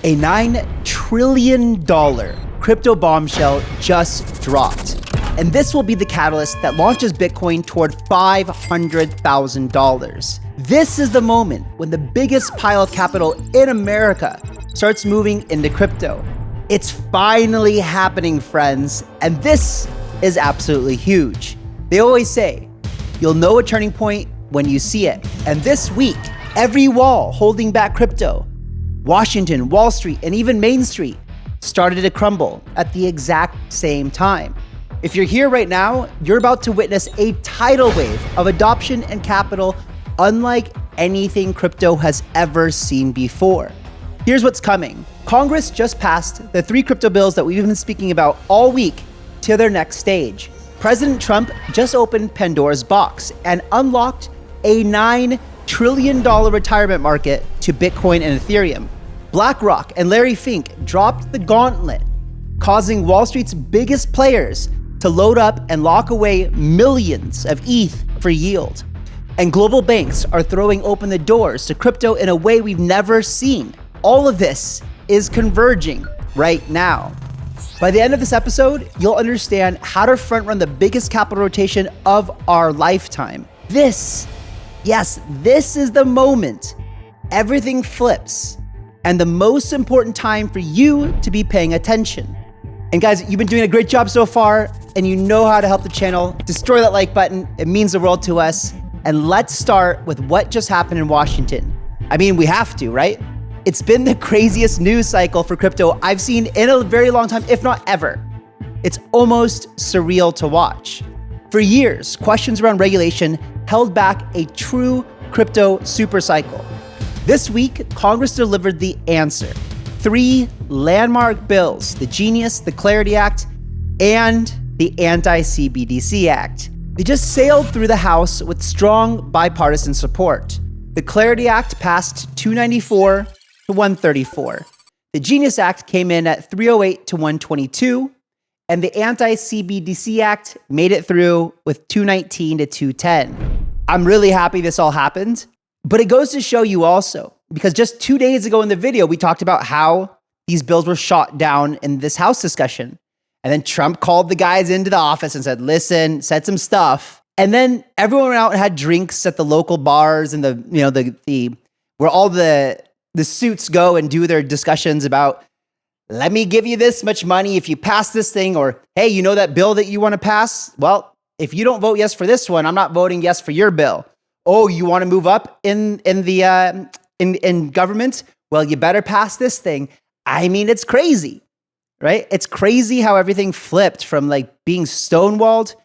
A $9 trillion crypto bombshell just dropped. And this will be the catalyst that launches Bitcoin toward $500,000. This is the moment when the biggest pile of capital in America starts moving into crypto. It's finally happening, friends, and this is absolutely huge. They always say, you'll know a turning point when you see it. And this week, every wall holding back crypto, Washington, Wall Street, and even Main Street started to crumble at the exact same time. If you're here right now, you're about to witness a tidal wave of adoption and capital unlike anything crypto has ever seen before. Here's what's coming. Congress just passed the 3 crypto bills that we've been speaking about all week to their next stage. President Trump just opened Pandora's box and unlocked a $9 trillion retirement market to Bitcoin and Ethereum. BlackRock and Larry Fink dropped the gauntlet, causing Wall Street's biggest players to load up and lock away millions of ETH for yield. And global banks are throwing open the doors to crypto in a way we've never seen. All of this is converging right now. By the end of this episode, you'll understand how to front run the biggest capital rotation of our lifetime. This is the moment everything flips and the most important time for you to be paying attention. And guys, you've been doing a great job so far and you know how to help the channel. Destroy that like button. It means the world to us. And let's start with what just happened in Washington. I mean, we have to, right? It's been the craziest news cycle for crypto I've seen in a very long time, if not ever. It's almost surreal to watch. For years, questions around regulation held back a true crypto supercycle. This week, Congress delivered the answer. 3 landmark bills, the Genius, the Clarity Act, and the Anti-CBDC Act. They just sailed through the House with strong bipartisan support. The Clarity Act passed 294 to 134. The Genius Act came in at 308 to 122. And the Anti-CBDC Act made it through with 219 to 210. I'm really happy this all happened, but it goes to show you also, because just 2 days ago in the video, we talked about how these bills were shot down in this House discussion. And then Trump called the guys into the office and said, listen, said some stuff. And then everyone went out and had drinks at the local bars and the where all the suits go and do their discussions about, let me give you this much money if you pass this thing, or, hey, you know that bill that you want to pass? Well, if you don't vote yes for this one, I'm not voting yes for your bill. Oh, you want to move up in government? Well, you better pass this thing. I mean, it's crazy, right? It's crazy how everything flipped from like being stonewalled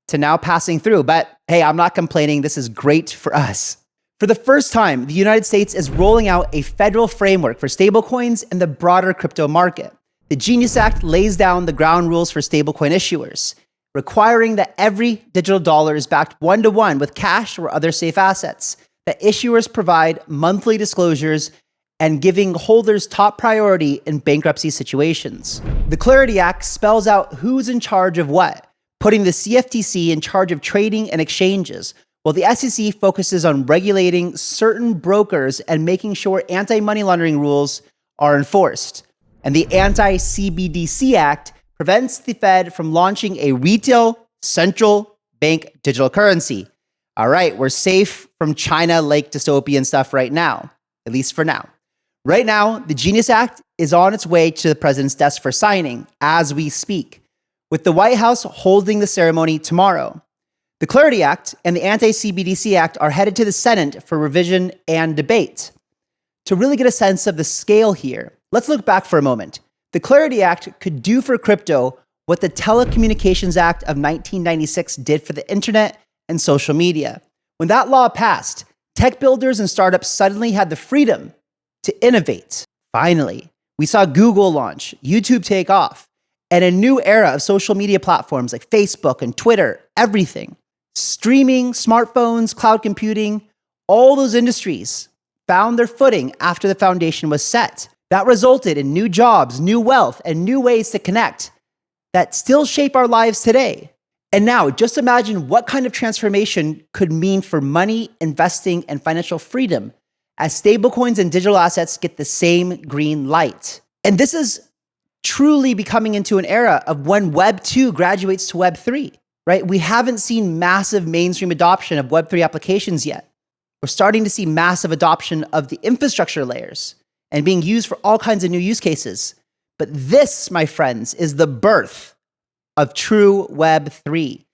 to now passing through. But hey, I'm not complaining. This is great for us. For the first time, the United States is rolling out a federal framework for stablecoins and the broader crypto market. The Genius Act lays down the ground rules for stablecoin issuers, requiring that every digital dollar is backed one-to-one with cash or other safe assets, that issuers provide monthly disclosures, and giving holders top priority in bankruptcy situations. The Clarity Act spells out who's in charge of what, putting the CFTC in charge of trading and exchanges, while the SEC focuses on regulating certain brokers and making sure anti-money laundering rules are enforced. And the Anti-CBDC Act prevents the Fed from launching a retail central bank digital currency. All right, we're safe from China-like dystopian stuff right now, at least for now. Right now, the Genius Act is on its way to the president's desk for signing as we speak, with the White House holding the ceremony tomorrow. The Clarity Act and the Anti-CBDC Act are headed to the Senate for revision and debate. To really get a sense of the scale here, let's look back for a moment. The Clarity Act could do for crypto what the Telecommunications Act of 1996 did for the internet and social media. When that law passed, tech builders and startups suddenly had the freedom to innovate. Finally, we saw Google launch, YouTube take off, and a new era of social media platforms like Facebook and Twitter, everything. Streaming, smartphones, cloud computing, all those industries found their footing after the foundation was set. That resulted in new jobs, new wealth, and new ways to connect that still shape our lives today. And now, just imagine what kind of transformation could mean for money, investing, and financial freedom as stablecoins and digital assets get the same green light. And this is truly becoming into an era of when Web 2 graduates to Web 3, right? We haven't seen massive mainstream adoption of Web 3 applications yet. We're starting to see massive adoption of the infrastructure layers and being used for all kinds of new use cases. But this, my friends, is the birth of true Web 3,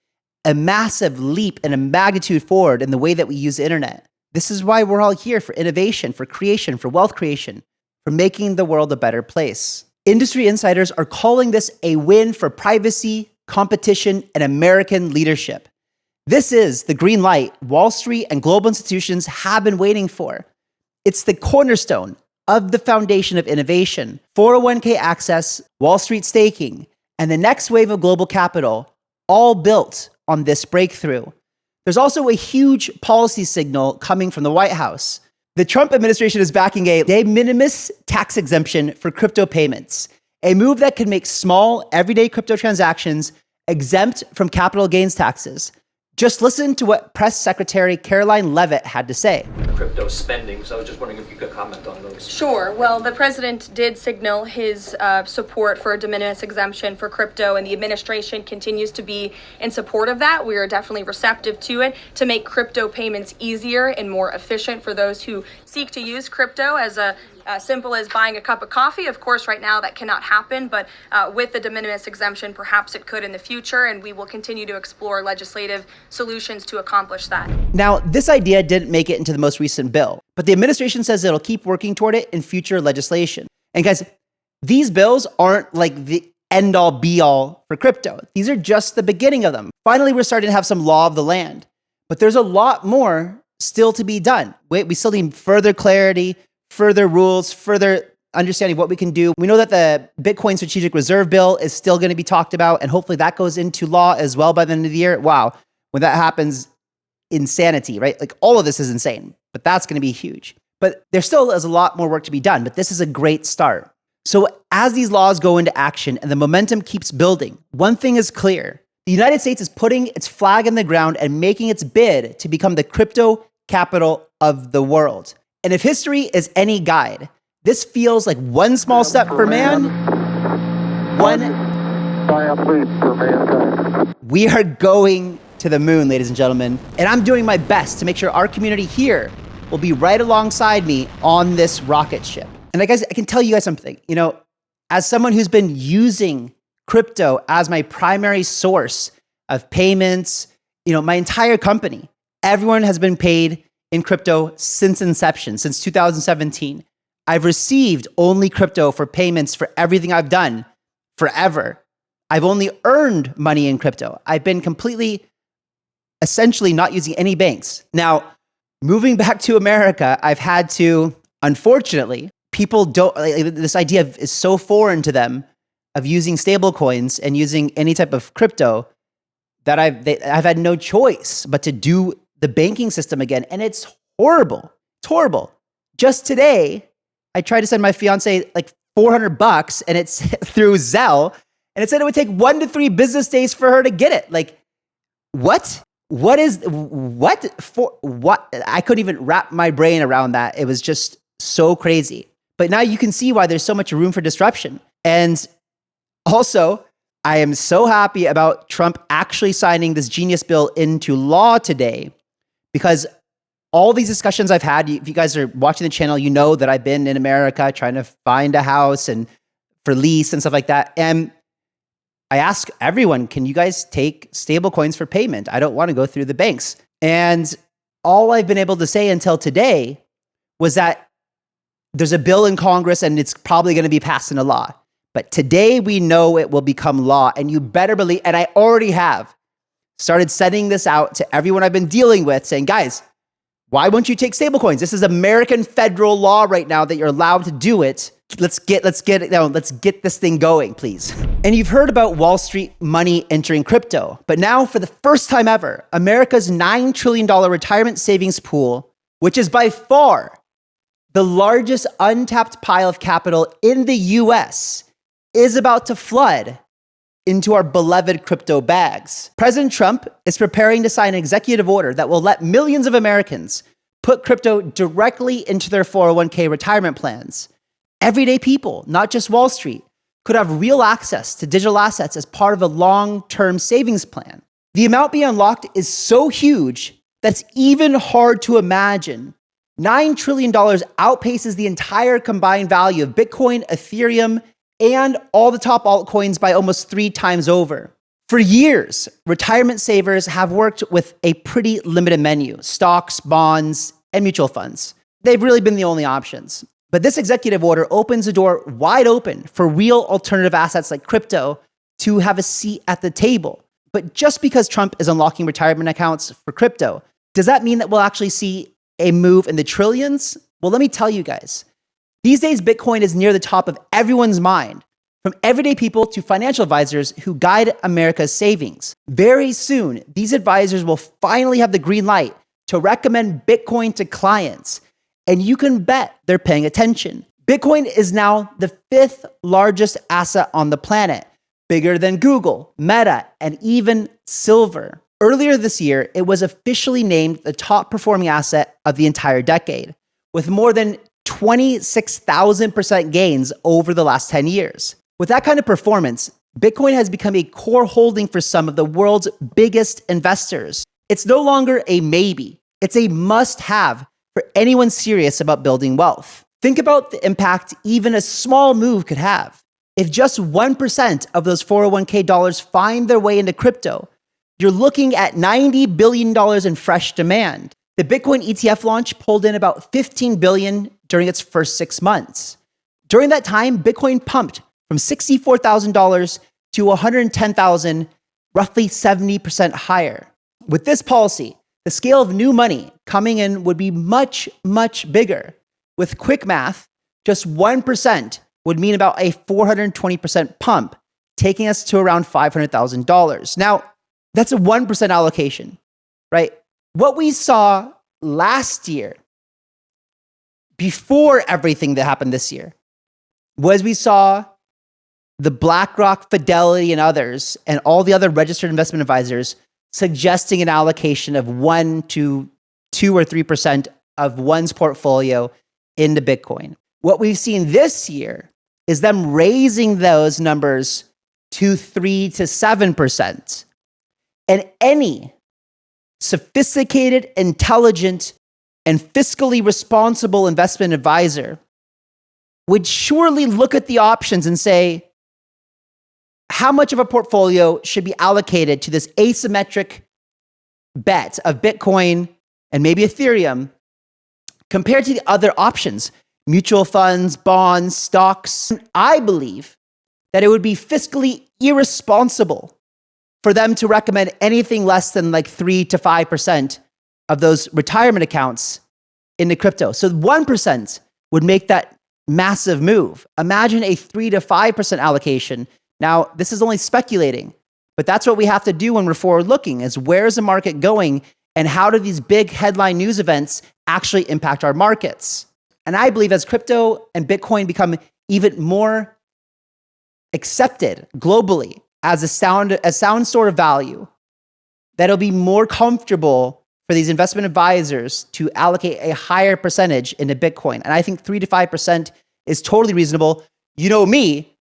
a massive leap and a magnitude forward in the way that we use the internet. This is why we're all here, for innovation, for creation, for wealth creation, for making the world a better place. Industry insiders are calling this a win for privacy, competition, and American leadership. This is the green light Wall Street and global institutions have been waiting for. It's the cornerstone of the foundation of innovation, 401k access, Wall Street staking, and the next wave of global capital, all built on this breakthrough. There's also a huge policy signal coming from the White House. The Trump administration is backing a de minimis tax exemption for crypto payments, a move that can make small, everyday crypto transactions exempt from capital gains taxes. Just listen to what Press Secretary Caroline Leavitt had to say. Crypto spending, so I was just wondering if you could comment on those. Sure. Well, the president did signal his support for a de minimis exemption for crypto, and the administration continues to be in support of that. We are definitely receptive to it to make crypto payments easier and more efficient for those who seek to use crypto as simple as buying a cup of coffee. Of course, right now that cannot happen, but with the de minimis exemption, perhaps it could in the future, and we will continue to explore legislative solutions to accomplish that. Now, this idea didn't make it into the most recent bill, but the administration says it'll keep working toward it in future legislation. And guys, these bills aren't like the end-all be-all for crypto. These are just the beginning of them. Finally, we're starting to have some law of the land, but there's a lot more still to be done. We still need further clarity, further rules, further understanding what we can do. We know that the Bitcoin Strategic Reserve Bill is still going to be talked about, and hopefully that goes into law as well by the end of the year. Wow, when that happens, insanity, right? Like all of this is insane, but that's going to be huge. But there still is a lot more work to be done, but this is a great start. So as these laws go into action and the momentum keeps building, one thing is clear. The United States is putting its flag in the ground and making its bid to become the crypto capital of the world. And if history is any guide, this feels like one small step for man, one giant leap for mankind. We are going to the moon, ladies and gentlemen, and I'm doing my best to make sure our community here will be right alongside me on this rocket ship. And I can tell you guys something, as someone who's been using crypto as my primary source of payments, my entire company, everyone has been paid in crypto since inception, since 2017. I've received only crypto for payments for everything I've done forever. I've only earned money in crypto. I've been essentially not using any banks. Now, moving back to America, I've had to, unfortunately, people don't, this idea is so foreign to them of using stable coins and using any type of crypto that I've had no choice but to do the banking system again. And it's horrible. It's horrible. Just today, I tried to send my fiance like $400 and it's through Zelle. And it said it would take 1 to 3 business days for her to get it. Like, what? What? I couldn't even wrap my brain around that. It was just so crazy. But now you can see why there's so much room for disruption. And also, I am so happy about Trump actually signing this genius bill into law today, because all these discussions I've had, if you guys are watching the channel, you know that I've been in America trying to find a house and for lease and stuff like that. And I ask everyone, can you guys take stable coins for payment? I don't want to go through the banks. And all I've been able to say until today was that there's a bill in Congress and it's probably going to be passed into law. But today we know it will become law, and you better believe, and I already have started sending this out to everyone I've been dealing with saying, guys, why won't you take stablecoins? This is American federal law right now that you're allowed to do it. Let's get this thing going, please. And you've heard about Wall Street money entering crypto, but now for the first time ever, America's $9 trillion retirement savings pool, which is by far the largest untapped pile of capital in the US, is about to flood into our beloved crypto bags. President Trump is preparing to sign an executive order that will let millions of Americans put crypto directly into their 401k retirement plans. Everyday people, not just Wall Street, could have real access to digital assets as part of a long-term savings plan. The amount being unlocked is so huge that's even hard to imagine. $9 trillion outpaces the entire combined value of Bitcoin, Ethereum, and all the top altcoins by almost 3 times over. For years, retirement savers have worked with a pretty limited menu: stocks, bonds, and mutual funds. They've really been the only options. But this executive order opens the door wide open for real alternative assets like crypto to have a seat at the table. But just because Trump is unlocking retirement accounts for crypto, does that mean that we'll actually see a move in the trillions? Well, let me tell you guys. These days, Bitcoin is near the top of everyone's mind, from everyday people to financial advisors who guide America's savings. Very soon, these advisors will finally have the green light to recommend Bitcoin to clients. And you can bet they're paying attention. Bitcoin is now the 5th largest asset on the planet, bigger than Google, Meta, and even silver. Earlier this year, it was officially named the top performing asset of the entire decade, with more than 26,000% gains over the last 10 years. With that kind of performance, Bitcoin has become a core holding for some of the world's biggest investors. It's no longer a maybe, it's a must-have for anyone serious about building wealth. Think about the impact even a small move could have. If just 1% of those 401k dollars find their way into crypto, you're looking at $90 billion in fresh demand. The Bitcoin ETF launch pulled in about $15 billion during its first 6 months. During that time, Bitcoin pumped from $64,000 to $110,000, roughly 70% higher. With this policy, the scale of new money coming in would be much, much bigger. With quick math, just 1% would mean about a 420% pump, taking us to around $500,000. Now, that's a 1% allocation, right? What we saw last year, before everything that happened this year, was we saw the BlackRock, Fidelity, and others, and all the other registered investment advisors suggesting an allocation of 1 to 2 or 3% of one's portfolio into Bitcoin. What we've seen this year is them raising those numbers to 3 to 7%. And any sophisticated, intelligent, and fiscally responsible investment advisor would surely look at the options and say, how much of a portfolio should be allocated to this asymmetric bet of Bitcoin and maybe Ethereum compared to the other options, mutual funds, bonds, stocks? I believe that it would be fiscally irresponsible for them to recommend anything less than like 3 to 5% of those retirement accounts into crypto. So 1% would make that massive move. Imagine a 3 to 5% allocation. Now, this is only speculating, but that's what we have to do when we're forward looking, is where is the market going and how do these big headline news events actually impact our markets? And I believe as crypto and Bitcoin become even more accepted globally as a sound store of value, that it'll be more comfortable for these investment advisors to allocate a higher percentage into Bitcoin. And I think 3 to 5% is totally reasonable. You know me,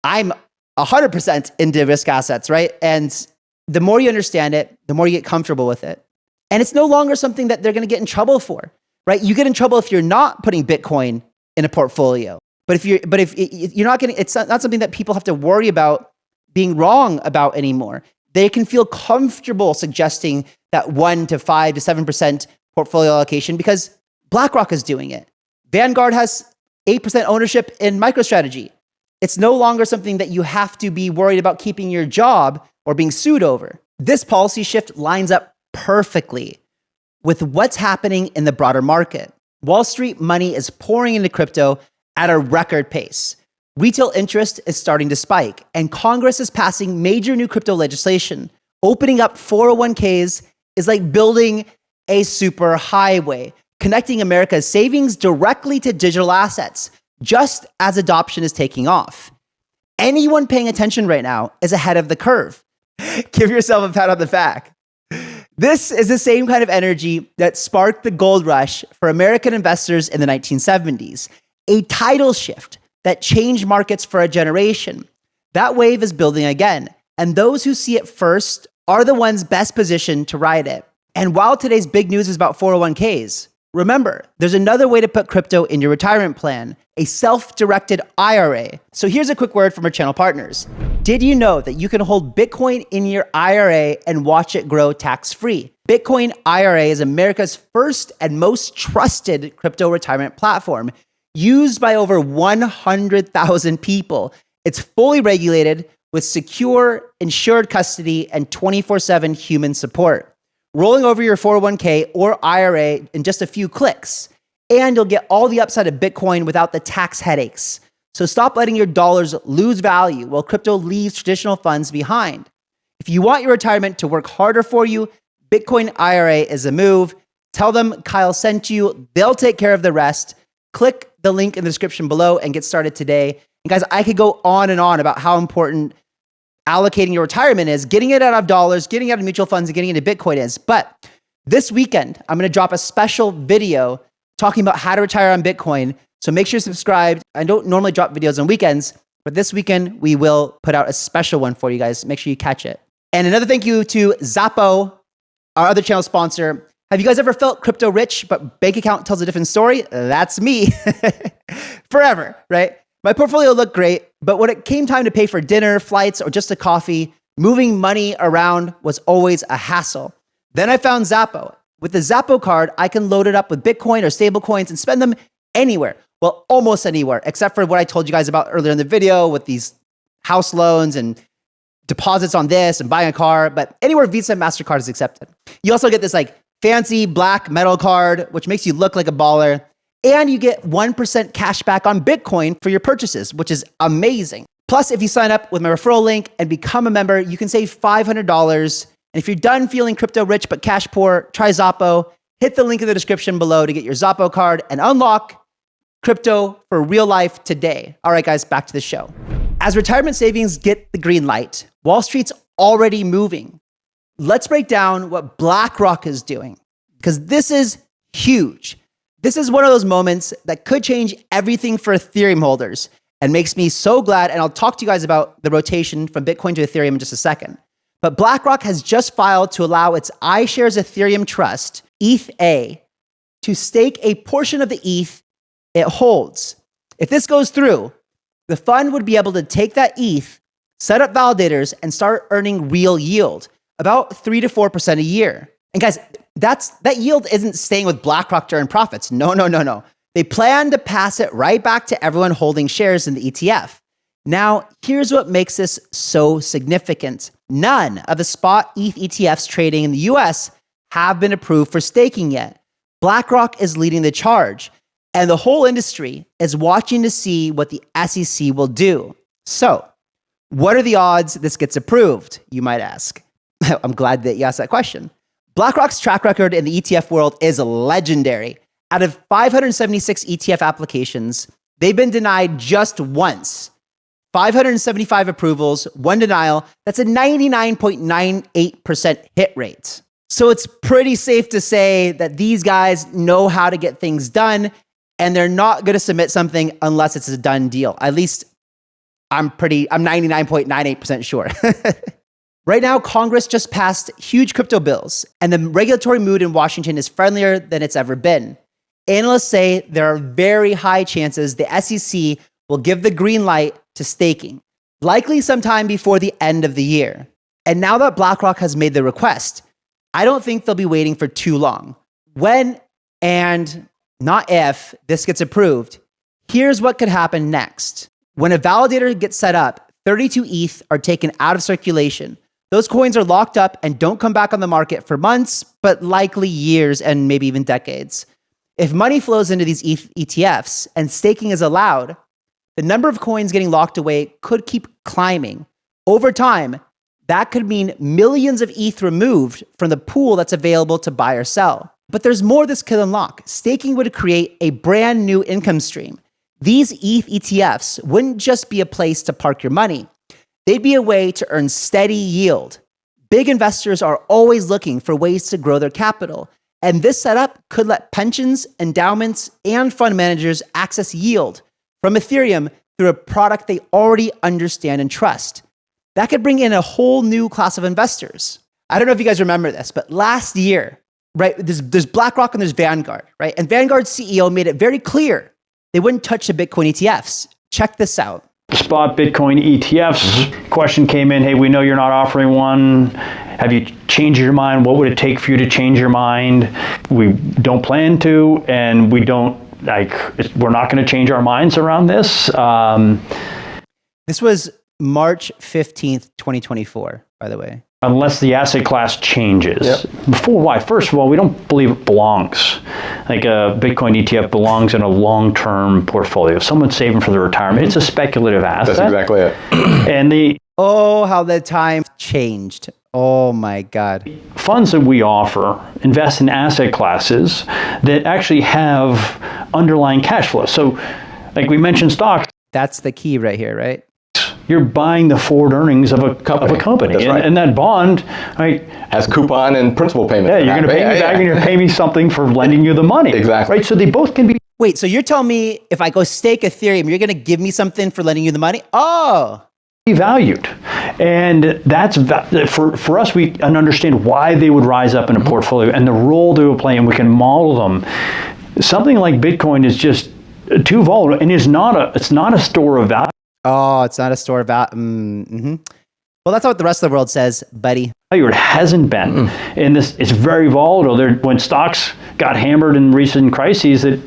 I'm 100% into risk assets, right? And the more you understand it, the more you get comfortable with it. And it's no longer something that they're going to get in trouble for, right? You get in trouble if you're not putting Bitcoin in a portfolio. But if you're not getting, it's not something that people have to worry about being wrong about anymore. They can feel comfortable suggesting that 1 to 5 to 7% portfolio allocation because BlackRock is doing it. Vanguard has 8% ownership in MicroStrategy. It's no longer something that you have to be worried about keeping your job or being sued over. This policy shift lines up perfectly with what's happening in the broader market. Wall Street money is pouring into crypto at a record pace. Retail interest is starting to spike, and Congress is passing major new crypto legislation. Opening up 401ks is like building a super highway, connecting America's savings directly to digital assets, just as adoption is taking off. Anyone paying attention right now is ahead of the curve. Give yourself a pat on the back. This is the same kind of energy that sparked the gold rush for American investors in the 1970s, a tidal shift that changed markets for a generation. That wave is building again, and those who see it first are the ones best positioned to ride it. And while today's big news is about 401ks, remember, there's another way to put crypto in your retirement plan, a self-directed IRA. So here's a quick word from our channel partners. Did you know that you can hold Bitcoin in your IRA and watch it grow tax-free? Bitcoin IRA is America's first and most trusted crypto retirement platform, used by over 100,000 people. It's fully regulated with secure, insured custody and 24/7 human support. Rolling over your 401k or IRA in just a few clicks, and you'll get all the upside of Bitcoin without the tax headaches. So stop letting your dollars lose value while crypto leaves traditional funds behind. If you want your retirement to work harder for you, Bitcoin IRA is a move. Tell them Kyle sent you. They'll take care of the rest. Click the link in the description below and get started today. And guys, I could go on and on about how important allocating your retirement is, getting it out of dollars, getting it out of mutual funds, and getting into Bitcoin is. But this weekend, I'm going to drop a special video talking about how to retire on Bitcoin. So make sure you're subscribed. I don't normally drop videos on weekends, but this weekend we will put out a special one for you guys. Make sure you catch it. And another thank you to Xapo, our other channel sponsor. Have you guys ever felt crypto rich, but bank account tells a different story? That's me. Forever, right? My portfolio looked great, but when it came time to pay for dinner, flights, or just a coffee, moving money around was always a hassle. Then I found Xapo. With the Xapo card, I can load it up with Bitcoin or stable coins and spend them anywhere. Well, almost anywhere, except for what I told you guys about earlier in the video with these house loans and deposits on this and buying a car, but anywhere Visa and MasterCard is accepted. You also get this like fancy black metal card, which makes you look like a baller. And you get 1% cash back on Bitcoin for your purchases, which is amazing. Plus, if you sign up with my referral link and become a member, you can save $500. And if you're done feeling crypto rich but cash poor, try Xapo. Hit the link in the description below to get your Xapo card and unlock crypto for real life today. All right, guys, back to the show. As retirement savings get the green light, Wall Street's already moving. Let's break down what BlackRock is doing, because this is huge. This is one of those moments that could change everything for Ethereum holders and makes me so glad. And I'll talk to you guys about the rotation from Bitcoin to Ethereum in just a second. But BlackRock has just filed to allow its iShares Ethereum Trust, ETH-A, to stake a portion of the ETH it holds. If this goes through, the fund would be able to take that ETH, set up validators, and start earning real yield, about 3 to 4% a year. And guys, that yield isn't staying with BlackRock to earn profits. No. They plan to pass it right back to everyone holding shares in the ETF. Now, here's what makes this so significant. None of the spot ETH ETFs trading in the US have been approved for staking yet. BlackRock is leading the charge, and the whole industry is watching to see what the SEC will do. So, what are the odds this gets approved, you might ask? I'm glad that you asked that question. BlackRock's track record in the ETF world is legendary. Out of 576 ETF applications, they've been denied just once. 575 approvals, 1 denial. That's a 99.98% hit rate. So it's pretty safe to say that these guys know how to get things done, and they're not going to submit something unless it's a done deal. At least I'm 99.98% sure. Right now, Congress just passed huge crypto bills, and the regulatory mood in Washington is friendlier than it's ever been. Analysts say there are very high chances the SEC will give the green light to staking, likely sometime before the end of the year. And now that BlackRock has made the request, I don't think they'll be waiting for too long. When and not if this gets approved, here's what could happen next. When a validator gets set up, 32 ETH are taken out of circulation. Those coins are locked up and don't come back on the market for months, but likely years and maybe even decades. If money flows into these ETH ETFs and staking is allowed, the number of coins getting locked away could keep climbing. Over time, that could mean millions of ETH removed from the pool that's available to buy or sell. But there's more this could unlock. Staking would create a brand new income stream. These ETH ETFs wouldn't just be a place to park your money. They'd be a way to earn steady yield. Big investors are always looking for ways to grow their capital. And this setup could let pensions, endowments, and fund managers access yield from Ethereum through a product they already understand and trust. That could bring in a whole new class of investors. I don't know if you guys remember this, but last year, right, there's BlackRock and there's Vanguard, right? And Vanguard's CEO made it very clear they wouldn't touch the Bitcoin ETFs. Check this out. Spot Bitcoin ETFs. Question came in, hey, we know you're not offering one. Have you changed your mind? What would it take for you to change your mind? We don't plan to, and we're not going to change our minds around this. This was March 15th, 2024, by the way. Unless the asset class changes. Yep. Before, why? First of all, we don't believe it belongs. Like a Bitcoin ETF belongs in a long-term portfolio. If someone's saving for their retirement, it's a speculative asset. That's exactly it. And oh, how the time changed. Oh my God. Funds that we offer invest in asset classes that actually have underlying cash flow. So, like we mentioned stocks. That's the key right here, right? You're buying the forward earnings of a company. That's right. And that bond, right, has coupon and principal payments. Yeah, you're going to pay me back and you're going to pay me something for lending you the money. Exactly. Right, so they both can be. Wait, so you're telling me if I go stake Ethereum, you're going to give me something for lending you the money? Oh. Valued. And that's for us, we understand why they would rise up in a portfolio and the role they will play, and we can model them. Something like Bitcoin is just too volatile, and it's not a store of value. Oh, it's not a store of value. Mm-hmm. Well, that's what the rest of the world says, buddy. It hasn't been. And it's very volatile. When stocks got hammered in recent crises, that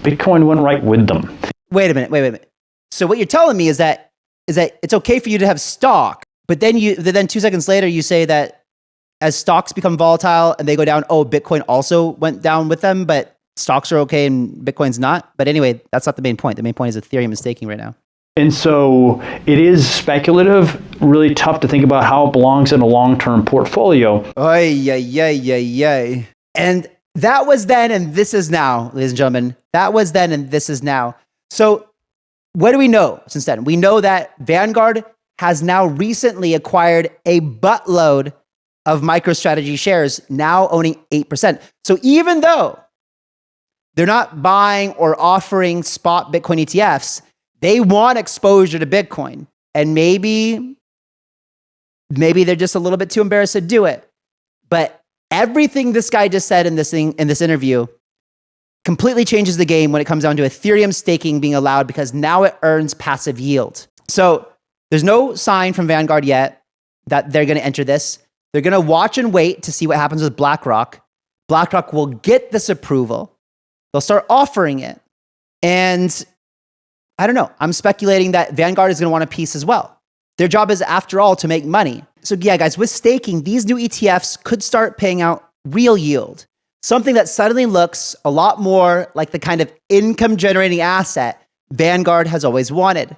Bitcoin went right with them. Wait a minute. So what you're telling me is that it's okay for you to have stock, but then 2 seconds later you say that as stocks become volatile and they go down, oh, Bitcoin also went down with them, but stocks are okay and Bitcoin's not. But anyway, that's not the main point. The main point is Ethereum is staking right now. And so it is speculative, really tough to think about how it belongs in a long-term portfolio. And that was then and this is now, ladies and gentlemen. That was then and this is now. So what do we know since then? We know that Vanguard has now recently acquired a buttload of MicroStrategy shares, now owning 8%. So even though they're not buying or offering spot Bitcoin ETFs, they want exposure to Bitcoin. And maybe they're just a little bit too embarrassed to do it. But everything this guy just said in this interview completely changes the game when it comes down to Ethereum staking being allowed, because now it earns passive yield. So there's no sign from Vanguard yet that they're going to enter this. They're going to watch and wait to see what happens with BlackRock. BlackRock will get this approval. They'll start offering it. And I don't know. I'm speculating that Vanguard is going to want a piece as well. Their job is, after all, to make money. So yeah, guys, with staking, these new ETFs could start paying out real yield. Something that suddenly looks a lot more like the kind of income-generating asset Vanguard has always wanted.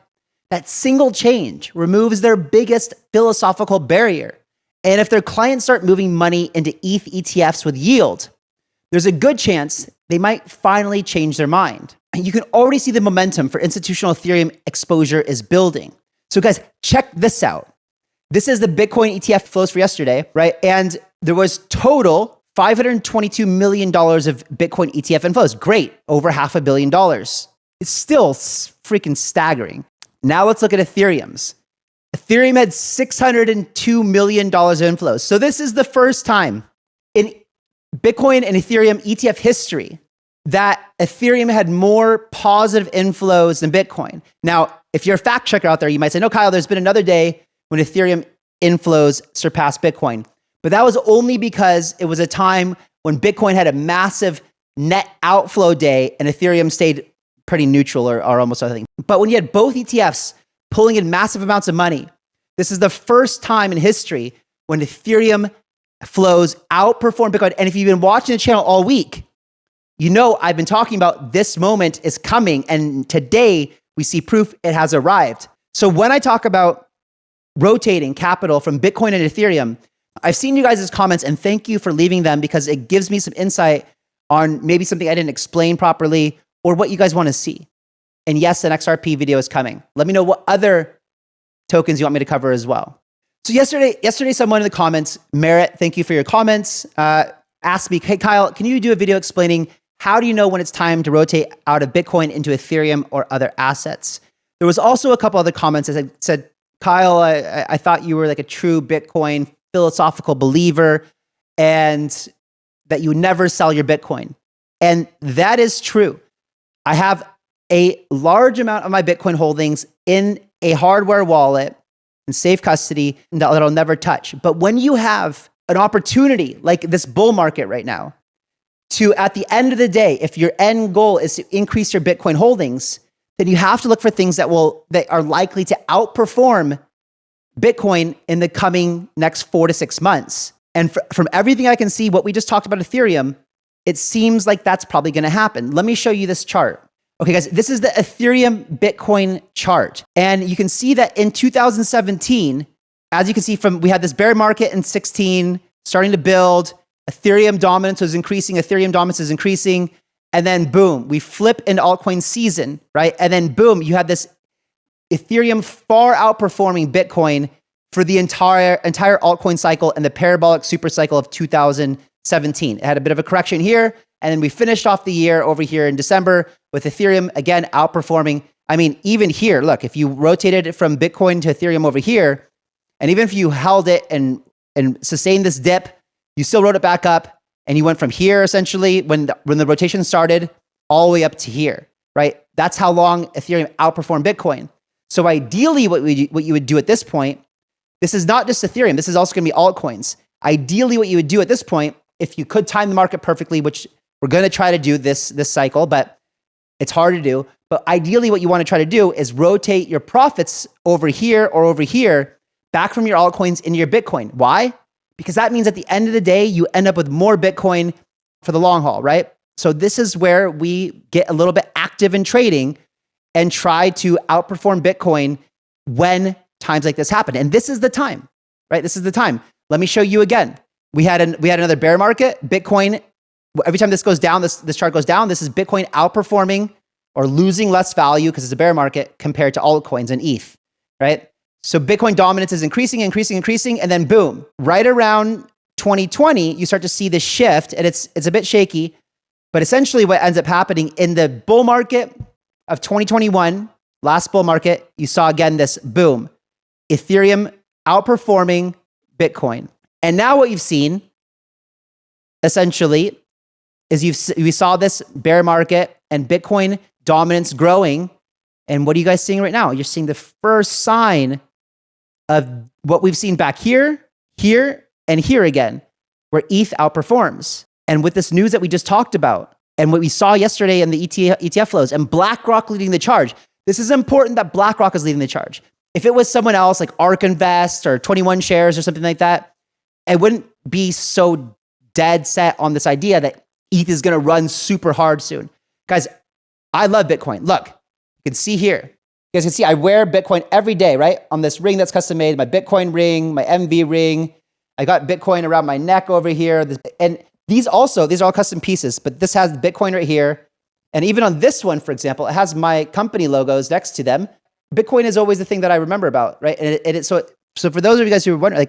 That single change removes their biggest philosophical barrier. And if their clients start moving money into ETH ETFs with yield, there's a good chance they might finally change their mind. And you can already see the momentum for institutional Ethereum exposure is building. So guys, check this out. This is the Bitcoin ETF flows for yesterday, right? And there was total $522 million of Bitcoin ETF inflows. Great, over $500 million. It's still freaking staggering. Now let's look at Ethereum's. Ethereum had $602 million of inflows. So this is the first time in Bitcoin and Ethereum ETF history that Ethereum had more positive inflows than Bitcoin. Now, if you're a fact checker out there, you might say, no, Kyle, there's been another day when Ethereum inflows surpassed Bitcoin. But that was only because it was a time when Bitcoin had a massive net outflow day and Ethereum stayed pretty neutral or almost nothing. But when you had both ETFs pulling in massive amounts of money, this is the first time in history when Ethereum flows outperformed Bitcoin. And if you've been watching the channel all week, you know I've been talking about this moment is coming. And today we see proof it has arrived. So when I talk about rotating capital from Bitcoin and Ethereum, I've seen you guys' comments and thank you for leaving them because it gives me some insight on maybe something I didn't explain properly or what you guys want to see. And yes, an XRP video is coming. Let me know what other tokens you want me to cover as well. So yesterday, someone in the comments, Merritt, thank you for your comments, asked me, hey, Kyle, can you do a video explaining how do you know when it's time to rotate out of Bitcoin into Ethereum or other assets? There was also a couple other comments that said, Kyle, I thought you were like a true Bitcoin philosophical believer and that you would never sell your Bitcoin. And that is true. I have a large amount of my Bitcoin holdings in a hardware wallet in safe custody that I'll never touch. But when you have an opportunity like this bull market right now to, at the end of the day, if your end goal is to increase your Bitcoin holdings, then you have to look for things that are likely to outperform Bitcoin in the coming next 4 to 6 months. And from everything I can see, what we just talked about Ethereum, it seems like that's probably going to happen. Let me show you this chart. Okay, guys, this is the Ethereum Bitcoin chart. And you can see that in 2017, as you can see we had this bear market in 16, starting to build, Ethereum dominance was increasing, and then boom, we flip into altcoin season, right? And then boom, you had this Ethereum far outperforming Bitcoin for the entire altcoin cycle and the parabolic super cycle of 2017. It had a bit of a correction here, and then we finished off the year over here in December with Ethereum again outperforming. I mean, even here, look, if you rotated it from Bitcoin to Ethereum over here, and even if you held it and sustained this dip, you still wrote it back up, and you went from here essentially when the rotation started all the way up to here, right? That's how long Ethereum outperformed Bitcoin. So ideally, what you would do at this point, this is not just Ethereum, this is also going to be altcoins. Ideally, what you would do at this point, if you could time the market perfectly, which we're going to try to do this cycle, but it's hard to do. But ideally, what you want to try to do is rotate your profits over here or over here back from your altcoins into your Bitcoin. Why? Because that means at the end of the day, you end up with more Bitcoin for the long haul, right? So this is where we get a little bit active in trading and try to outperform Bitcoin when times like this happen. And this is the time, right? This is the time. Let me show you again. We had another bear market. Bitcoin, every time this goes down, this chart goes down, this is Bitcoin outperforming or losing less value because it's a bear market compared to altcoins and ETH, right? So Bitcoin dominance is increasing, and then boom, right around 2020, you start to see this shift, and it's a bit shaky, but essentially what ends up happening in the bull market of 2021, last bull market, you saw again this boom, Ethereum outperforming Bitcoin. And now what you've seen, essentially, is we saw this bear market and Bitcoin dominance growing. And what are you guys seeing right now? You're seeing the first sign of what we've seen back here, and here again, where ETH outperforms. And with this news that we just talked about, and what we saw yesterday in the ETF flows, and BlackRock leading the charge. This is important that BlackRock is leading the charge. If it was someone else like ARK Invest or 21 Shares or something like that, it wouldn't be so dead set on this idea that ETH is going to run super hard soon. Guys, I love Bitcoin. Look, you can see here. You guys can see I wear Bitcoin every day, right? On this ring that's custom made, my Bitcoin ring, my MV ring. I got Bitcoin around my neck over here. And these are all custom pieces, but this has Bitcoin right here. And even on this one, for example, it has my company logos next to them. Bitcoin is always the thing that I remember about, right? And so for those of you guys who are wondering,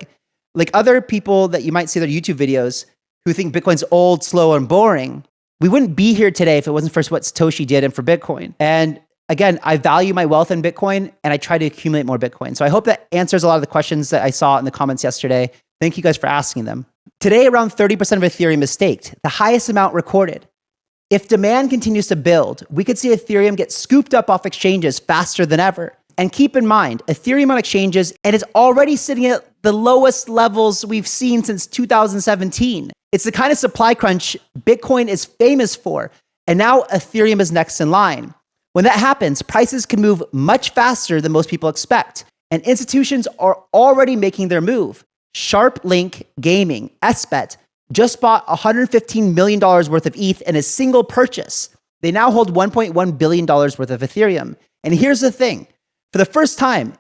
like other people that you might see their YouTube videos who think Bitcoin's old, slow, and boring, we wouldn't be here today if it wasn't for what Satoshi did and for Bitcoin. And again, I value my wealth in Bitcoin and I try to accumulate more Bitcoin. So I hope that answers a lot of the questions that I saw in the comments yesterday. Thank you guys for asking them. Today, around 30% of Ethereum is staked, the highest amount recorded. If demand continues to build, we could see Ethereum get scooped up off exchanges faster than ever. And keep in mind, Ethereum on exchanges, and it's already sitting at the lowest levels we've seen since 2017. It's the kind of supply crunch Bitcoin is famous for. And now Ethereum is next in line. When that happens, prices can move much faster than most people expect. And institutions are already making their move. SharpLink Gaming, SBET, just bought $115 million worth of ETH in a single purchase. They now hold $1.1 billion worth of Ethereum. And here's the thing. For the first time,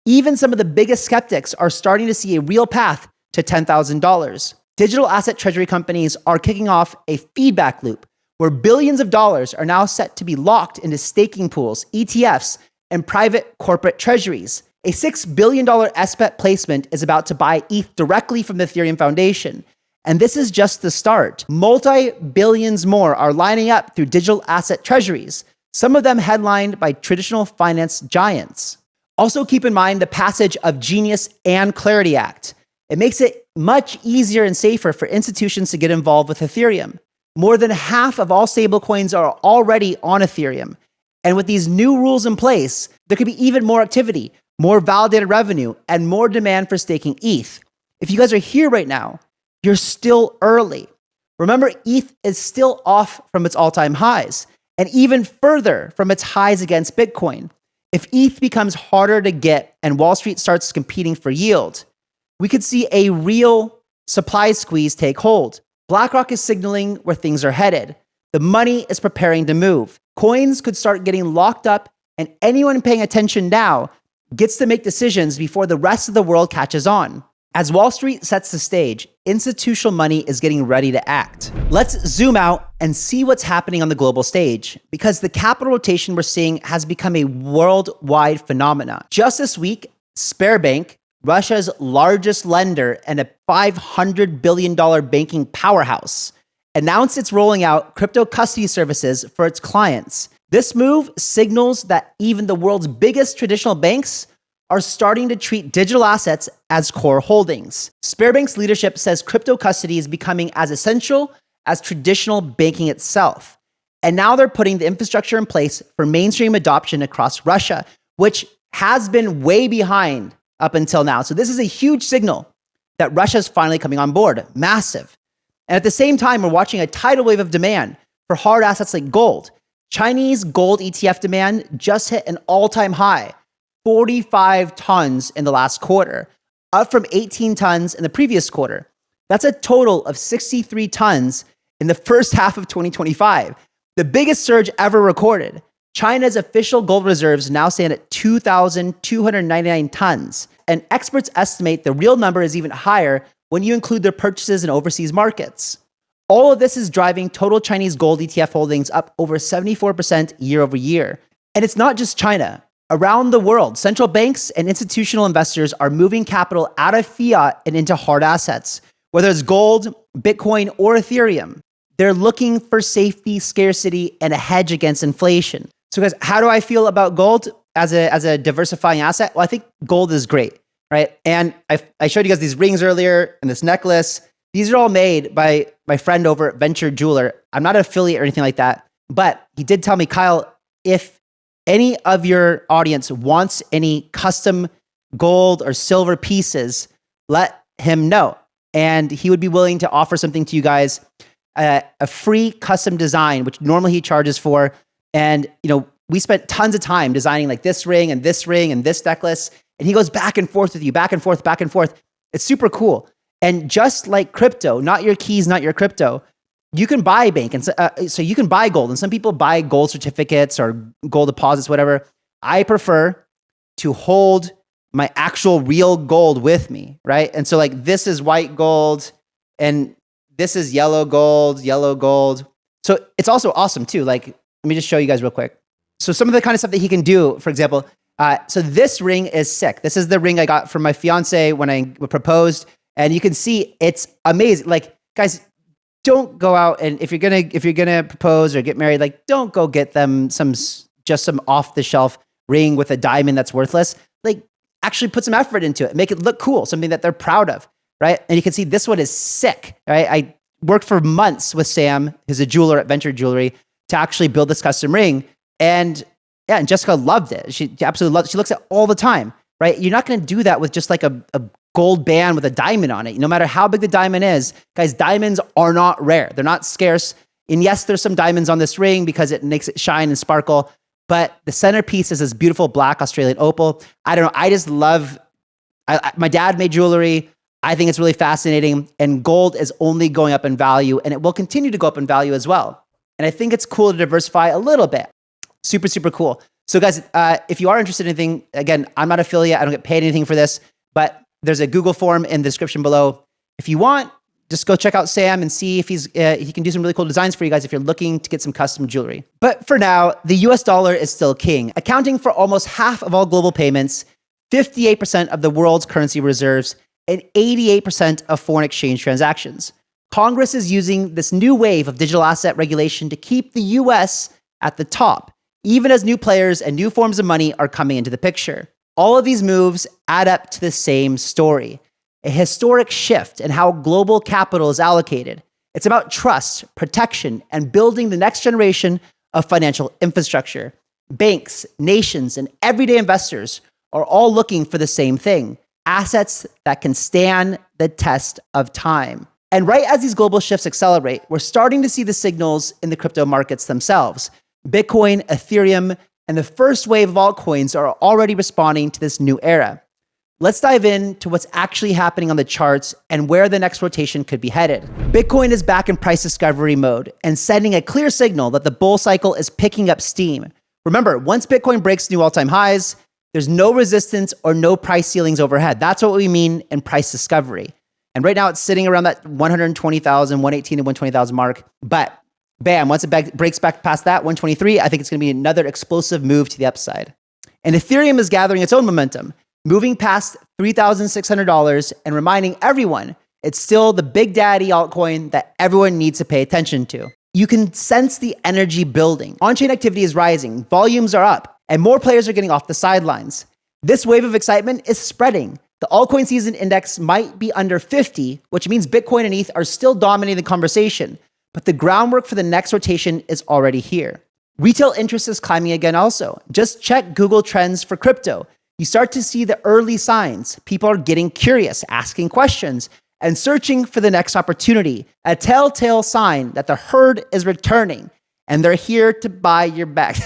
even some of the biggest skeptics are starting to see a real path to $10,000. Digital asset treasury companies are kicking off a feedback loop where billions of dollars are now set to be locked into staking pools, ETFs, and private corporate treasuries. A $6 billion SPET placement is about to buy ETH directly from the Ethereum Foundation. And this is just the start. Multi-billions more are lining up through digital asset treasuries, some of them headlined by traditional finance giants. Also keep in mind the passage of Genius and Clarity Act. It makes it much easier and safer for institutions to get involved with Ethereum. More than half of all stablecoins are already on Ethereum. And with these new rules in place, there could be even more activity, more validated revenue, and more demand for staking ETH. If you guys are here right now, you're still early. Remember, ETH is still off from its all-time highs, and even further from its highs against Bitcoin. If ETH becomes harder to get and Wall Street starts competing for yield, we could see a real supply squeeze take hold. BlackRock is signaling where things are headed. The money is preparing to move. Coins could start getting locked up, and anyone paying attention now gets to make decisions before the rest of the world catches on. As Wall Street sets the stage, institutional money is getting ready to act. Let's zoom out and see what's happening on the global stage, because the capital rotation we're seeing has become a worldwide phenomenon. Just this week, Sberbank, Russia's largest lender and a $500 billion banking powerhouse, announced it's rolling out crypto custody services for its clients. This move signals that even the world's biggest traditional banks are starting to treat digital assets as core holdings. Sberbank's leadership says crypto custody is becoming as essential as traditional banking itself. And now they're putting the infrastructure in place for mainstream adoption across Russia, which has been way behind up until now. So this is a huge signal that Russia's finally coming on board. Massive. And at the same time, we're watching a tidal wave of demand for hard assets like gold. Chinese gold ETF demand just hit an all-time high, 45 tons in the last quarter, up from 18 tons in the previous quarter. That's a total of 63 tons in the first half of 2025, the biggest surge ever recorded. China's official gold reserves now stand at 2,299 tons, and experts estimate the real number is even higher when you include their purchases in overseas markets. All of this is driving total Chinese gold ETF holdings up over 74% year over year. And it's not just China. Around the world, central banks and institutional investors are moving capital out of fiat and into hard assets, whether it's gold, Bitcoin, or Ethereum. They're looking for safety, scarcity, and a hedge against inflation. So guys, how do I feel about gold as a diversifying asset? Well, I think gold is great, right? And I showed you guys these rings earlier and this necklace. These are all made by my friend over at Venture Jeweler. I'm not an affiliate or anything like that, but he did tell me, Kyle, if any of your audience wants any custom gold or silver pieces, let him know. And he would be willing to offer something to you guys, a free custom design, which normally he charges for. And, we spent tons of time designing like this ring and this necklace. And he goes back and forth with you, back and forth, back and forth. It's super cool. And just like crypto, not your keys, not your crypto, you can buy bank. And so you can buy gold. And some people buy gold certificates or gold deposits, whatever. I prefer to hold my actual real gold with me, right? And so like this is white gold and this is yellow gold. So it's also awesome too. Like, let me just show you guys real quick. So some of the kind of stuff that he can do, for example, so this ring is sick. This is the ring I got from my fiance when I proposed. And you can see it's amazing. Like, guys, don't go out and if you're gonna propose or get married, like don't go get them some off the shelf ring with a diamond that's worthless. Like actually put some effort into it, make it look cool, something that they're proud of, right? And you can see this one is sick, right? I worked for months with Sam, who's a jeweler at Venture Jewelry, to actually build this custom ring. And Jessica loved it. She absolutely loved it. She looks at it all the time, right? You're not going to do that with just like a gold band with a diamond on it. No matter how big the diamond is, guys, diamonds are not rare. They're not scarce. And yes, there's some diamonds on this ring because it makes it shine and sparkle. But the centerpiece is this beautiful black Australian opal. I don't know. I just love, my dad made jewelry. I think it's really fascinating. And gold is only going up in value and it will continue to go up in value as well. And I think it's cool to diversify a little bit. Super, super cool. So guys, if you are interested in anything, again, I'm not affiliate. I don't get paid anything for this, but there's a Google form in the description below. If you want, just go check out Sam and see if he can do some really cool designs for you guys if you're looking to get some custom jewelry. But for now, the US dollar is still king, accounting for almost half of all global payments. 58% of the world's currency reserves, and 88% of foreign exchange transactions. Congress is using this new wave of digital asset regulation to keep the US at the top, even as new players and new forms of money are coming into the picture. All of these moves add up to the same story, a historic shift in how global capital is allocated. It's about trust, protection, and building the next generation of financial infrastructure. Banks, nations, and everyday investors are all looking for the same thing: assets that can stand the test of time. And right as these global shifts accelerate, we're starting to see the signals in the crypto markets themselves. Bitcoin, Ethereum, and the first wave of altcoins are already responding to this new era. Let's dive into what's actually happening on the charts and where the next rotation could be headed. Bitcoin is back in price discovery mode and sending a clear signal that the bull cycle is picking up steam. Remember, once Bitcoin breaks new all-time highs, there's no resistance or no price ceilings overhead. That's what we mean in price discovery. And right now it's sitting around that 120,000, 118 to 120,000 mark. But bam, once it breaks back past that, 123, I think it's going to be another explosive move to the upside. And Ethereum is gathering its own momentum, moving past $3,600 and reminding everyone it's still the big daddy altcoin that everyone needs to pay attention to. You can sense the energy building. On-chain activity is rising, volumes are up, and more players are getting off the sidelines. This wave of excitement is spreading. The altcoin season index might be under 50, which means Bitcoin and ETH are still dominating the conversation, but the groundwork for the next rotation is already here. Retail interest is climbing again also. Just check Google Trends for crypto. You start to see the early signs. People are getting curious, asking questions, and searching for the next opportunity, a telltale sign that the herd is returning, and they're here to buy your back.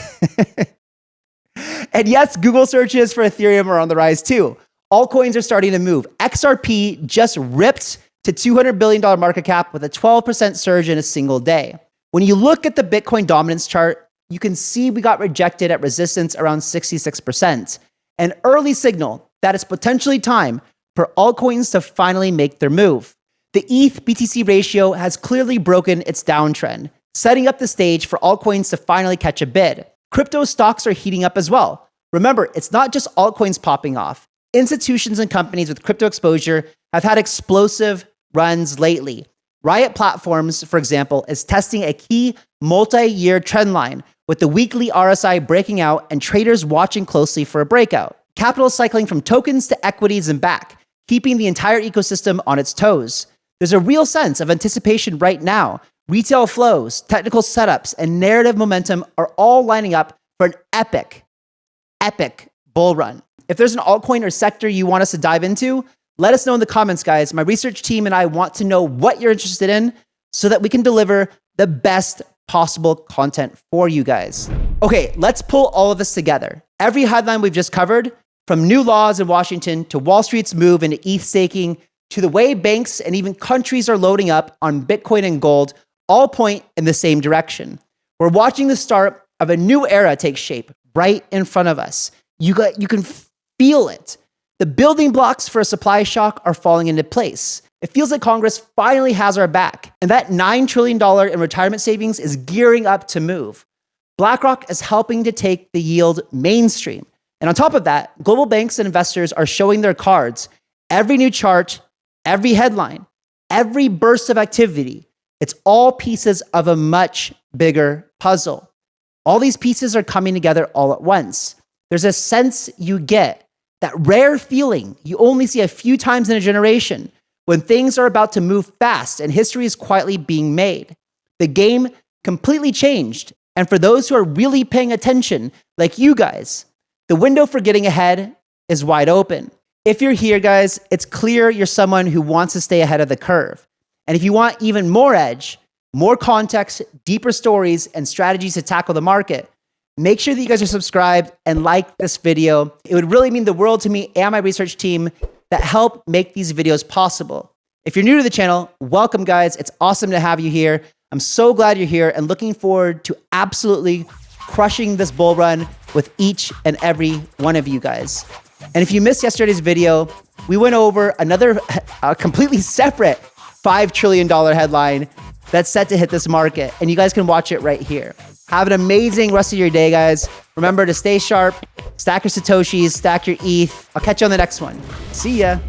And yes, Google searches for Ethereum are on the rise too. Altcoins are starting to move. XRP just ripped to $200 billion market cap with a 12% surge in a single day. When you look at the Bitcoin dominance chart, you can see we got rejected at resistance around 66%. An early signal that it's potentially time for altcoins to finally make their move. The ETH BTC ratio has clearly broken its downtrend, setting up the stage for altcoins to finally catch a bid. Crypto stocks are heating up as well. Remember, it's not just altcoins popping off. Institutions and companies with crypto exposure have had explosive runs lately. Riot Platforms, for example, is testing a key multi-year trend line with the weekly RSI breaking out and traders watching closely for a breakout. Capital cycling from tokens to equities and back, keeping the entire ecosystem on its toes. There's a real sense of anticipation right now. Retail flows, technical setups, and narrative momentum are all lining up for an epic bull run. If there's an altcoin or sector you want us to dive into, let us know in the comments, guys. My research team and I want to know what you're interested in so that we can deliver the best possible content for you guys. Okay, let's pull all of this together. Every headline we've just covered, from new laws in Washington to Wall Street's move into ETH staking to the way banks and even countries are loading up on Bitcoin and gold, all point in the same direction. We're watching the start of a new era take shape right in front of us. You can feel it. The building blocks for a supply shock are falling into place. It feels like Congress finally has our back, and that $9 trillion in retirement savings is gearing up to move. BlackRock is helping to take the yield mainstream. And on top of that, global banks and investors are showing their cards. Every new chart, every headline, every burst of activity, it's all pieces of a much bigger puzzle. All these pieces are coming together all at once. There's a sense you get, that rare feeling you only see a few times in a generation, when things are about to move fast and history is quietly being made. The game completely changed. And for those who are really paying attention, like you guys, the window for getting ahead is wide open. If you're here, guys, it's clear you're someone who wants to stay ahead of the curve. And if you want even more edge, more context, deeper stories, and strategies to tackle the market, make sure that you guys are subscribed and like this video. It would really mean the world to me and my research team that help make these videos possible. If you're new to the channel, welcome, guys. It's awesome to have you here. I'm so glad you're here and looking forward to absolutely crushing this bull run with each and every one of you guys. And if you missed yesterday's video, we went over another completely separate $5 trillion headline that's set to hit this market, and you guys can watch it right here. Have an amazing rest of your day, guys. Remember to stay sharp, stack your Satoshis, stack your ETH. I'll catch you on the next one. See ya.